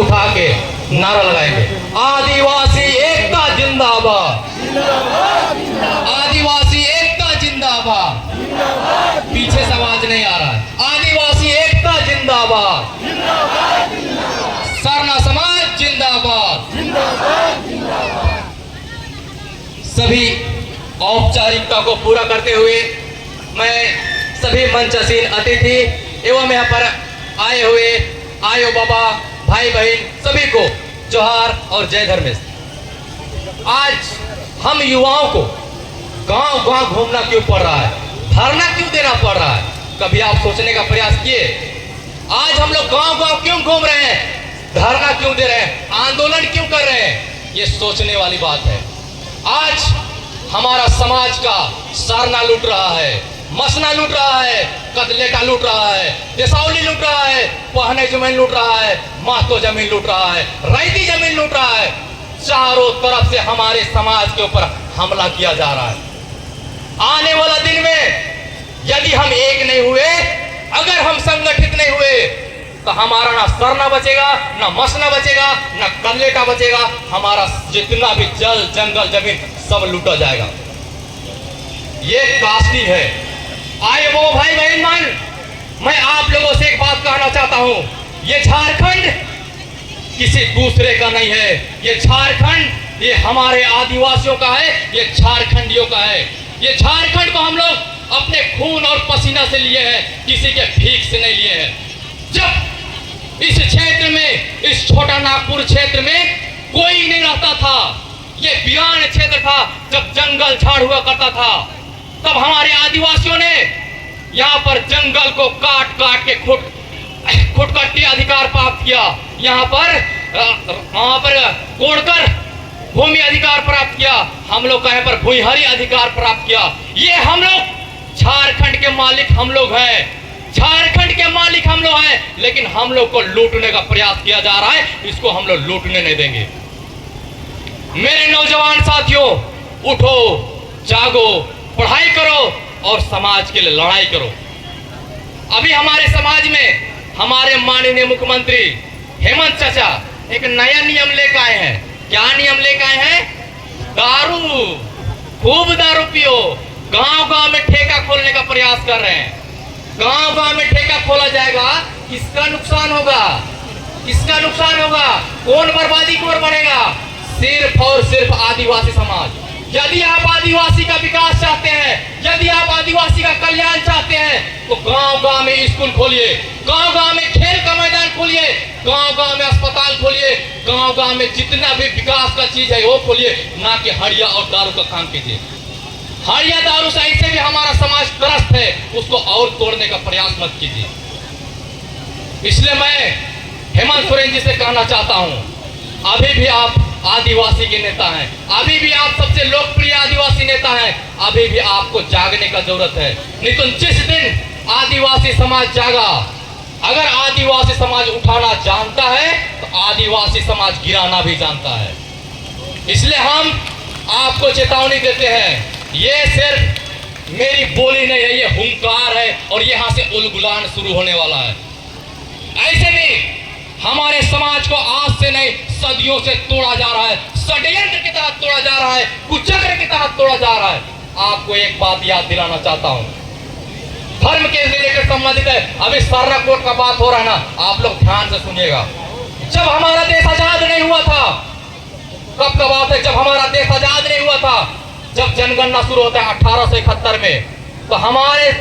उठा के नारा लगाएंगे, आदिवासी एकता जिंदाबाद, आदिवासी एकता जिंदाबाद। पीछे से आवाज नहीं आ रहा है। आदिवासी एकता जिंदाबाद, सरना समाज जिंदाबाद। सभी औपचारिकता को पूरा करते हुए मैं सभी मंचासीन अतिथि एवं यहाँ पर आए हुए आयो बाबा, भाई बहन सभी को जोहार और जय धर्मेश। आज हम युवाओं को गांव गांव घूमना क्यों पड़ रहा है, धरना क्यों देना पड़ रहा है? कभी आप सोचने का प्रयास किए? आज हम लोग गांव गांव क्यों घूम रहे हैं, धरना क्यों दे रहे हैं, आंदोलन क्यों कर रहे हैं? ये सोचने वाली बात है। आज हमारा समाज का सरना लूट रहा है, मसना लूट रहा है, कदलेटा लूट रहा है, देसावली लूट रहा है, पहने जमीन लूट रहा है, महतो जमीन लूट रहा है, रैती जमीन लूट रहा है। चारों तरफ से हमारे समाज के ऊपर हमला किया जा रहा है। आने वाला दिन में यदि हम एक नहीं हुए, अगर हम संगठित नहीं हुए, तो हमारा ना सरना बचेगा, ना मसना बचेगा, ना कदलेटा बचेगा। हमारा जितना भी जल जंगल जमीन सब लूटा जाएगा। ये कास्टी है। आए वो भाई बहन मान, मैं आप लोगों से एक बात कहना चाहता हूं, ये झारखंड किसी दूसरे का नहीं है। ये झारखंड ये हमारे आदिवासियों का है, ये झारखंडियों का है। ये झारखंड को हम लोग अपने खून और पसीना से लिए हैं, किसी के भीख से नहीं लिए हैं। जब इस क्षेत्र में, इस छोटा नागपुर क्षेत्र में कोई नहीं रहता था, ये वीरान क्षेत्र था, जब जंगल झाड़ हुआ करता था, तब हमारे आदिवासियों ने यहाँ पर जंगल को काट काट के खुटकट्टी अधिकार प्राप्त किया। यहाँ पर कोड़कर भूमि अधिकार प्राप्त किया। हम लोग कहीं पर भूमिहरी अधिकार प्राप्त किया। ये हम लोग झारखंड के मालिक हम लोग हैं, झारखंड के मालिक हम लोग हैं, लेकिन हम लोग को लूटने का प्रयास किया जा रहा है। इसको हम लोग लूटने नहीं देंगे। मेरे नौजवान साथियों, उठो, जागो, पढ़ाई करो और समाज के लिए लड़ाई करो। अभी हमारे समाज में हमारे माननीय मुख्यमंत्री हेमंत चाचा एक नया नियम लेकर आए हैं। क्या नियम लेकर आए हैं? दारू, खूब दारू पियो। गांव गांव में ठेका खोलने का प्रयास कर रहे हैं। गांव गांव में ठेका खोला जाएगा, किसका नुकसान होगा? किसका नुकसान होगा? कौन बर्बादी की ओर बढ़ेगा? सिर्फ और सिर्फ आदिवासी समाज। यदि आप आदिवासी का विकास चाहते हैं, यदि आप आदिवासी का कल्याण चाहते हैं, तो गांव गांव में स्कूल खोलिए, गांव गांव में खेल का मैदान खोलिए, गांव गांव में अस्पताल खोलिए, गांव गांव में जितना भी विकास का चीज है वो खोलिए, ना कि हड़िया और दारू का काम कीजिए। हड़िया दारू से ऐसे भी हमारा समाज त्रस्त है, उसको और तोड़ने का प्रयास मत कीजिए। इसलिए मैं हेमंत सोरेन जी से कहना चाहता हूं, अभी भी आप आदिवासी के नेता हैं, अभी भी आप सबसे लोकप्रिय आदिवासी नेता हैं, अभी भी आपको जागने का जरूरत है। नहीं तो जिस दिन आदिवासी समाज जागा, अगर आदिवासी समाज उठाना जानता है तो आदिवासी समाज गिराना भी जानता है। इसलिए हम आपको चेतावनी देते हैं, ये सिर्फ मेरी बोली नहीं है, ये हुंकार है और यहाँ से उलगुलान शुरू होने वाला है। ऐसे भी हमारे समाज को आज से नहीं सदियों से तोड़ा जा रहा है, षड्यंत्र के तहत तोड़ा जा रहा है, कुचक्र के तहत तोड़ा जा रहा है। आपको एक बात याद दिलाना चाहता हूं, धर्म के रिलेटेड संबंधित है। अभी सरना कोर्ट का बात हो रहा है ना, आप लोग ध्यान से सुनिएगा। जब हमारा देश आजाद नहीं हुआ था, कब का बात है? जब हमारा देश आजाद नहीं हुआ था, जब जनगणना शुरू होता है 1871 में, तो हमारे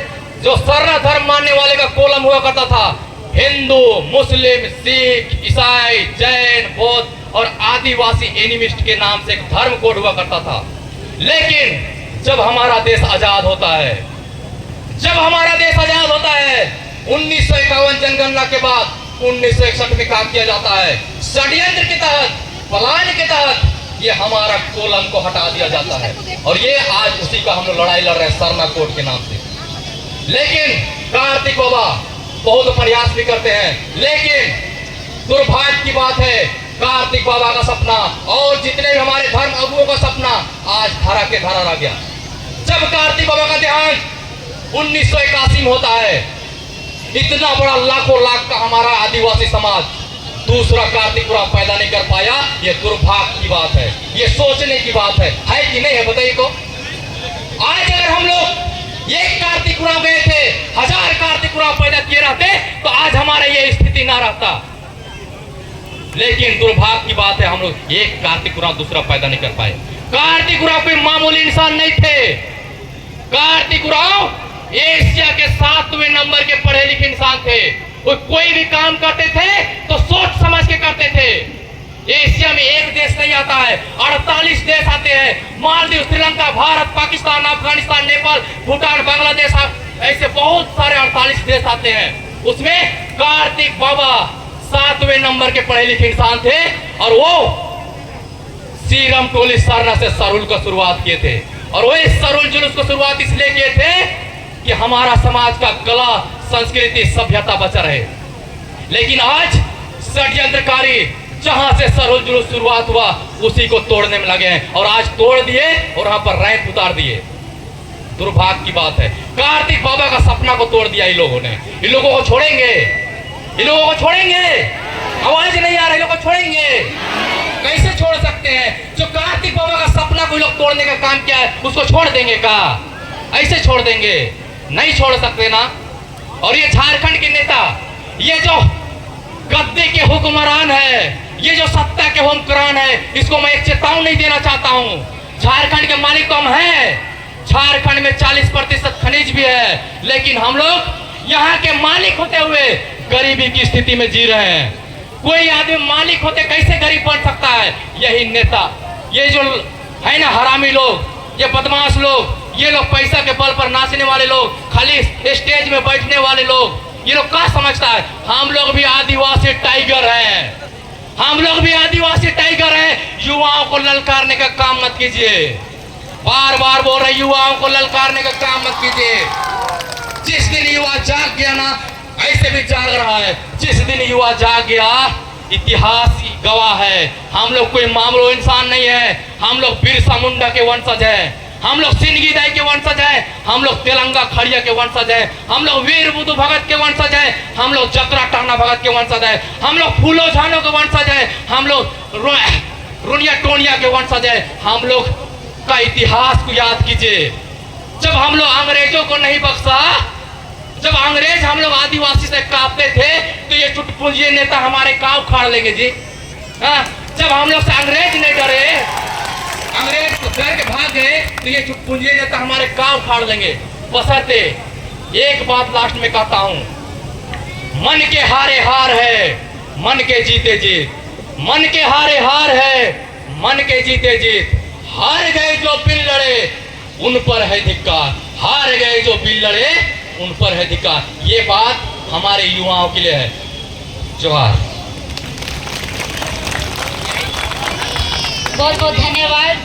जो सरना धर्म मानने वाले का कोलम हुआ करता था, हिंदू, मुस्लिम, सिख, ईसाई, जैन, बौद्ध और आदिवासी एनिमिस्ट के नाम से एक धर्म कोड हुआ करता था। लेकिन जब हमारा देश आजाद होता है, जब हमारा देश आजाद होता है 1951 जनगणना के बाद 1961 में काम किया जाता है, षड्यंत्र के तहत, प्लान के तहत ये हमारा कोलम को हटा दिया जाता है। और ये आज उसी का हम लोग लड़ाई लड़ रहे हैं सरना कोड के नाम से। लेकिन कार्तिक बाबा बहुत प्रयास भी करते हैं, लेकिन दुर्भाग्य की बात है, कार्तिक बाबा का सपना और जितने भी हमारे धर्म अगुओं का सपना आज धरा के धरा रह गया। जब कार्तिक बाबा का देहांत 1981 में होता है, इतना बड़ा लाखों लाख का हमारा आदिवासी समाज दूसरा कार्तिक उरांव पैदा नहीं कर पाया, ये दुर्भाग्य की बात है, ये सोचने की बात है कि नहीं है? बताइए को। आज अगर हम लोग एक कार्तिक उरांव गए थे, 1000 कार्तिक उरांव पैदा किए रहते तो आज हमारा ये स्थिति ना रहता। लेकिन दुर्भाग्य की बात है, हम लोग एक कार्तिक उरांव दूसरा पैदा नहीं कर पाए। कार्तिक उरांव कोई मामूली इंसान नहीं थे। कार्तिक उरांव एशिया के 7वें नंबर के पढ़े लिखे इंसान थे। वो कोई भी काम करते थे तो सोच समझ के करते थे। एशिया में एक देश नहीं आता है, 48 देश आते हैं। मालदीव, श्रीलंका, भारत, पाकिस्तान, अफगानिस्तान, नेपाल, भूटान, बांग्लादेश, ऐसे बहुत सारे 48 देश आते हैं। उसमें कार्तिक बाबा 7वें नंबर के पढ़े लिखे इंसान थे और वो सीरम टोली सरना से सरुल का शुरुआत किए थे। और वो इस सरुल जुलूस को शुरुआत इसलिए किए थे कि हमारा समाज का कला, संस्कृति, सभ्यता बचा रहे। लेकिन आज षड्यंत्रकारी जहां से सरुल जुलूस शुरुआत हुआ उसी को तोड़ने में लगे हैं और आज तोड़ दिए और वहां पर रैंप उतार दिए। दुर्भाग्य की बात है, कार्तिक बाबा का सपना को तोड़ दिया इन लोगों ने। इन लोगों को छोड़ेंगे, इन लोगों को छोड़ेंगे? आवाज नहीं आ रही, लोगों को छोड़ेंगे? कैसे छोड़ सकते हैं? जो कार्तिक बाबा का सपना कोई लोग तोड़ने का काम किया है उसको छोड़ देंगे का? ऐसे छोड़ देंगे? नहीं छोड़ सकते ना। और ये झारखंड के नेता, ये जो गद्दे के हुक्मरान है, ये जो सत्ता के हुक्मरान है, इसको मैं एक चेतावनी देना चाहता हूँ। झारखंड के मालिक तो हम हैं, झारखंड में 40% खनिज भी है, लेकिन हम लोग यहाँ के मालिक होते हुए गरीबी की स्थिति में जी रहे हैं। कोई आदमी मालिक होते कैसे गरीब बन सकता है? यही नेता, ये जो है ना हरामी लोग, ये बदमाश लोग, ये लोग पैसा के बल पर नाचने वाले लोग, खाली स्टेज में बैठने वाले लोग, ये लोग क्या समझता है? हम लोग भी आदिवासी टाइगर हैं, हम लोग भी आदिवासी टाइगर हैं। युवाओं को ललकारने का काम मत कीजिए। बार बार बोल रहे, युवाओं को ललकारने का काम मत कीजिए। जिस दिन युवा जाग गया ना, ऐसे भी जाग रहा है, जिस दिन युवा जाग गया इतिहास गवाह है। हम लोग कोई मामूली इंसान नहीं है, हम लोग बिरसा मुंडा के वंशज हैं, हम लोग सिंगी दाई के वंशज हैं, हम लोग तेलंगा खड़िया के वंशज हैं, हम लोग वीर बुद्धू भगत के वंशज हैं, हम लोग जतरा टाना भगत के वंशज हैं, हम लोग फूलो झानो के वंशज हैं, हम लोग रुनिया टोनिया के वंशज हैं। हम लोग का इतिहास को याद कीजिए। जब हम लोग अंग्रेजों को नहीं बख्शा, जब अंग्रेज हम लोग आदिवासी से कांपते थे तो ये चुटपुंजिए नेता हमारे काव उखाड़ लेंगे जी। जब हम लोग से अंग्रेज नहीं डरे, अंग्रेज को डर के भाग गए तो ये चुटपुंजिए नेता हमारे काव उखाड़ लेंगे। बशर्ते एक बात लास्ट में कहता हूं, मन के हारे हार है, मन के जीते जीत। मन के हारे हार है, मन के जीते जीत। हार गए जो बिल लड़े उन पर है धिक्कार, हार गए जो बिल लड़े उन पर है धिक्कार। ये बात हमारे युवाओं के लिए है। जोहार। बहुत बहुत धन्यवाद।